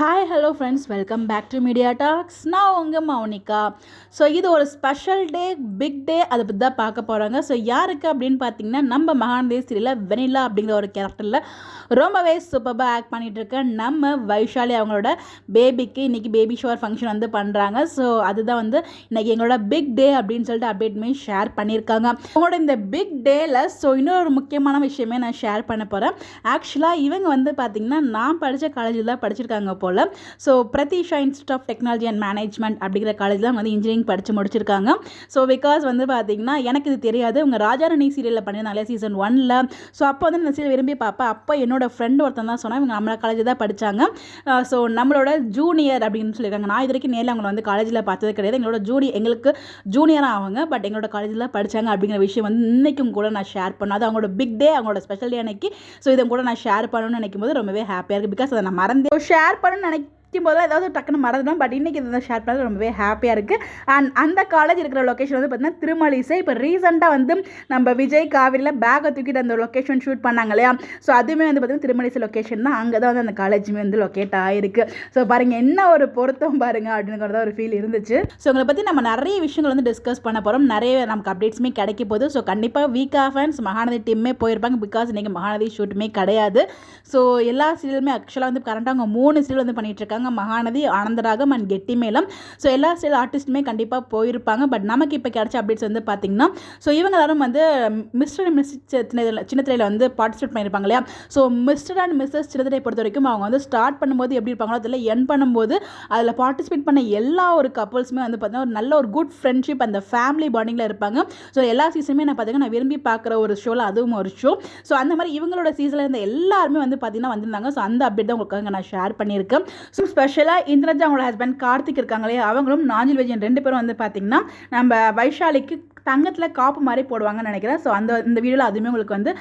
Hi hello friends, welcome back to media talks. நான் உங்கள் Mounika. So இது ஒரு ஸ்பெஷல் டே, பிக் டே, அதை பற்றி தான் பார்க்க போகிறாங்க. ஸோ யாருக்கு அப்படின்னு பார்த்தீங்கன்னா, நம்ம மகாநதி சீரியலில் வெனிலா அப்படிங்கிற ஒரு கேரக்டரில் ரொம்பவே சூப்பராக ஆக்ட் பண்ணிகிட்டு இருக்க நம்ம வைஷாலி அவங்களோட பேபிக்கு இன்றைக்கி பேபி ஷவர் ஃபங்க்ஷன் வந்து பண்ணுறாங்க. ஸோ அதுதான் வந்து இன்றைக்கி எங்களோட பிக் டே அப்படின்னு சொல்லிட்டு அப்டேட்டுமே ஷேர் பண்ணியிருக்காங்க. அவங்களோட இந்த பிக் டேயில் ஸோ இன்னொரு முக்கியமான விஷயமே நான் ஷேர் பண்ண போகிறேன். ஆக்சுவலாக இவங்க வந்து பார்த்திங்கன்னா, நான் படித்த காலேஜில் தான் படிச்சிருக்காங்க போல். So Pratheesha institute of technology and management அப்படிங்கிற காலேஜில் வந்து இன்ஜினியரிங் படித்து முடிச்சிருக்காங்க. ஸோ பிகாஸ் வந்து பார்த்திங்கன்னா, எனக்கு இது தெரியாது. இவங்க ராஜாராணி சீரியலில் பண்ணியிருந்தாங்களே சீசன் 1. ஸோ அப்போ வந்து இந்த சீரியல் விரும்பி பார்ப்பேன். அப்போ என்னோட ஃப்ரெண்டு ஒருத்தன் தான் சொன்னால், இவங்க நம்ம காலேஜில் தான் படித்தாங்க. ஸோ நம்மளோட ஜூனியர் அப்படின்னு சொல்லியிருக்காங்க. நான் இது வரைக்கும் நேரில் அவங்களை வந்து காலேஜில் பார்த்தது கிடையாது. எங்களுக்கு ஜூனியராக அவங்க, பட் எங்களோட காலேஜில் படித்தாங்க அப்படிங்கிற விஷயம் வந்து இன்றைக்கும் கூட நான் ஷேர் பண்ணேன். அது அவங்களோட பிக் டே, அவங்களோட ஸ்பெஷல் டே அன்னைக்கு. ஸோ இதை கூட நான் ஷேர் பண்ணணும்னு நினைக்கும் போது ரொம்பவே ஹாப்பியாக இருக்குது. பிகாஸ் அதை நான் மறந்து ஷேர் பண்ணணும்னு போதெல்லாம் ஏதாவது டக்குன்னு மறந்துடும். பட் இன்றைக்கி இதை ஷேர் பண்ணது ரொம்பவே ஹாப்பியாக இருக்குது. அண்ட் அந்த காலேஜ் இருக்கிற லொக்கேஷன் வந்து பார்த்திங்கன்னா திருமலிசை. இப்போ ரீசெண்டாக வந்து நம்ம விஜய் காவிரியில் பேக்கை தூக்கிட்டு அந்த லொக்கேஷன் ஷூட் பண்ணாங்க இல்லையா? ஸோ அதுவுமே வந்து பார்த்திங்கன்னா திருமலிசை லொக்கேஷன் தான். அங்கே தான் வந்து அந்த காலேஜுமே வந்து லொக்கேட் ஆகிருக்கு. ஸோ பாருங்கள், என்ன ஒரு பொருத்தம் பாருங்கள் அப்படிங்கிறத ஒரு ஃபீல் இருந்துச்சு. ஸோ உங்களை பற்றி நம்ம நிறைய விஷயங்கள் வந்து டிஸ்கஸ் பண்ண போகிறோம். நிறைய நமக்கு அப்டேட்ஸுமே கிடைக்க போகுது. ஸோ கண்டிப்பாக வீக் ஆஃப் ஃபேன்ஸ் மகாநதி டீமே போயிருப்பாங்க. பிகாஸ் இன்றைக்கி மகாநதி ஷூட்டுமே கிடையாது. ஸோ எல்லா சீரியலுமே ஆக்சுவலாக வந்து கரண்ட்டாக அவங்க 3 சீரியல் வந்து பண்ணிகிட்ருக்காங்க. மகாநதி, ஆனந்தராகம் அண்ட் கெட்டி மேளம். ஸோ எல்லா சீரியல் ஆர்டிஸ்ட்டுமே கண்டிப்பாக போயிருப்பாங்க. பட் நமக்கு இப்போ கிடைச்ச அப்டேட்ஸ் வந்து பார்த்திங்கன்னா, ஸோ இவங்க எல்லாரும் வந்து மிஸ்டர் அண்ட் மிஸ்ஸஸ் சின்னத்திரையில் வந்து பார்ட்டிசிபேட் பண்ணியிருப்பாங்க இல்லையா? ஸோ மிஸ்டர் அண்ட் மிஸ்ஸஸ் சின்னத்திரை பொறுத்த வரைக்கும் அவங்க வந்து ஸ்டார்ட் பண்ணும்போது எப்படி இருப்பாங்களோ அதில் என் பண்ணும்போது அதில் பார்ட்டிசிபேட் பண்ண எல்லா ஒரு கப்புள்ஸுமே வந்து பார்த்திங்கன்னா ஒரு நல்ல ஒரு குட் ஃப்ரெண்ட்ஷிப், அந்த ஃபேமிலி பாண்டிங்கில் இருப்பாங்க. ஸோ எல்லா சீசனுமே நான் பார்த்திங்கன்னா நான் விரும்பி பார்க்குற ஒரு ஷோவில் அதுவும் ஒரு ஷோ. ஸோ அந்த மாதிரி இவங்களோட சீசனில் இருந்த எல்லாருமே வந்து பார்த்திங்கன்னா வந்திருந்தாங்க. ஸோ அந்த அப்டேட் தான் உங்களுக்கு நான் ஷேர் பண்ணியிருக்கேன். ஸோ ஸ்பெஷலாக இந்திரஜா அவங்களோட ஹஸ்பண்ட் கார்த்திக் இருக்காங்களே, அவங்களும் நாஞ்சில் விஜயன் 2 பேரும் வந்து பார்த்திங்கன்னா நம்ம வைஷாலிக்கு தங்கத்தில் காப்பு மாதிரி போடுவாங்கன்னு நினைக்கிறேன். ஸோ இந்த வீடியோவில் அதுவுமே உங்களுக்கு வந்து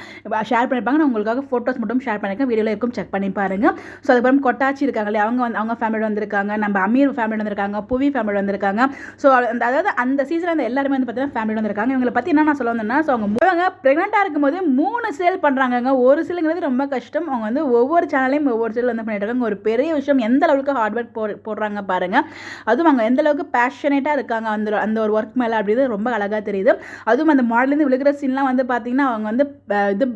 ஷேர் பண்ணியிருப்பாங்க. நான் உங்களுக்காக ஃபோட்டோஸ் மட்டும் ஷேர் பண்ணியிருக்கேன். வீடியோவில் இருக்கும், செக் பண்ணி பாருங்கள். ஸோ அதுக்கப்புறம் கொட்டாச்சி இருக்காங்களே, அவங்க ஃபேமிலியோட வந்திருக்காங்க. நம்ம அமீர் ஃபேமிலியோட வந்திருக்காங்க. புவி ஃபேமிலியோட வந்திருக்காங்க. ஸோ அதாவது அந்த சீசனில் அந்த எல்லாருமே வந்து பார்த்தீங்கன்னா ஃபேமிலியோட வந்திருக்காங்க. இவங்களை பற்றி என்ன நான் சொல்ல வந்தேன்னா, ஸோ அவங்க ப்ரெக்னெண்ட்டாக இருக்கும்போது 3 சேல் பண்ணுறாங்க. ஒரு சேலுங்கிறது ரொம்ப கஷ்டம். அவங்க வந்து ஒவ்வொரு சேனலையும் ஒவ்வொரு சேல் வந்து பண்ணிட்டு இருக்காங்க. ஒரு பெரிய விஷயம், எந்த அளவுக்கு ஹார்ட் ஒர்க் போடுறாங்க பாருங்கள். அதுவும் அவங்க எந்த அளவுக்கு பேஷனேட்டாக இருக்காங்க அந்த ஒரு ஒர்க் மேலே அப்படிது ரொம்ப அழகாக தெரியுது. அதுவும் அந்த மாடலேருந்து விழுகிற சீன்லாம் வந்து பார்த்திங்கன்னா அவங்க வந்து இது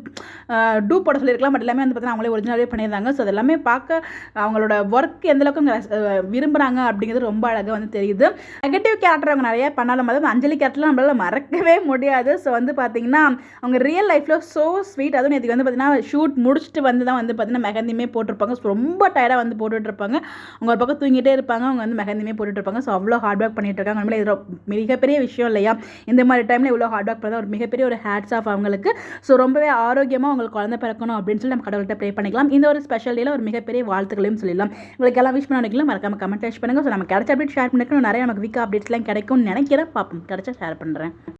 டூ போட சொல்லியிருக்கலாம். பட் எல்லாமே வந்து பார்த்திங்கன்னா அவங்களே ஒரிஜினலாகவே பண்ணியிருந்தாங்க. ஸோ அதெல்லாமே பார்க்க அவங்களோட ஒர்க் எந்தளவுக்கு விரும்புகிறாங்க அப்படிங்கிறது ரொம்ப அழகாக வந்து தெரியுது. நெகட்டிவ் கேரக்டர் அவங்க நிறைய பண்ணாலும், அதாவது அஞ்சலி கேரக்டர்லாம் நம்மளால் மறக்கவே முடியாது. ஸோ வந்து பார்த்திங்கன்னா அவங்க ரியல் லைஃப்பில் ஸோ ஸ்வீட். அதுவும் நேற்றுக்கு வந்து பார்த்திங்கன்னா ஷூட் முடிச்சுட்டு வந்து தான் வந்து பார்த்திங்கன்னா மெஹந்தியுமே போட்டிருப்பாங்க. ஸோ ரொம்ப டயர்டாக வந்து போட்டுட்ருப்பாங்க. அவங்க ஒரு பக்கம் தூங்கிட்டே இருப்பாங்க, அவங்க வந்து மெஹந்தியுமே போட்டுட்ருப்பாங்க. ஸோ அவ்வளோ ஹார்ட் ஒர்க் பண்ணிட்டு இருக்காங்க. நம்மளே இது மிகப்பெரிய விஷயம் இல்லையா? இந்த மாதிரி டைமில் இவ்வளோ ஹார்ட் ஒர்க் பண்ணால் ஒரு மிகப்பெரிய ஒரு ஹேட்ஸ் ஆஃப் அவங்களுக்கு. ஸோ ரொம்பவே ஆரோக்கியமாக உங்களுக்கு குழந்தை பிறக்கணும் அப்படின்னு சொல்லி நம்ம கடவுள்கிட்ட ப்ரே பண்ணிக்கலாம். இந்த ஒரு ஸ்பெஷல் டேல ஒரு மிகப்பெரிய வாழ்த்துக்களையும் சொல்லிடலாம். உங்களுக்கு எல்லாம் விஷ் பண்ணிக்கலாம். மறக்காம கமெண்ட் பண்ணுங்கள். ஸோ நம்ம கிடைச்ச அப்டேட் ஷேர் பண்ணிக்கணும். நிறைய நமக்கு வீக் அப்டேட்ஸ்லாம் கிடைக்கும்னு நினைக்கிறேன். பார்ப்போம், கிடைச்சா ஷேர் பண்ணுறேன்.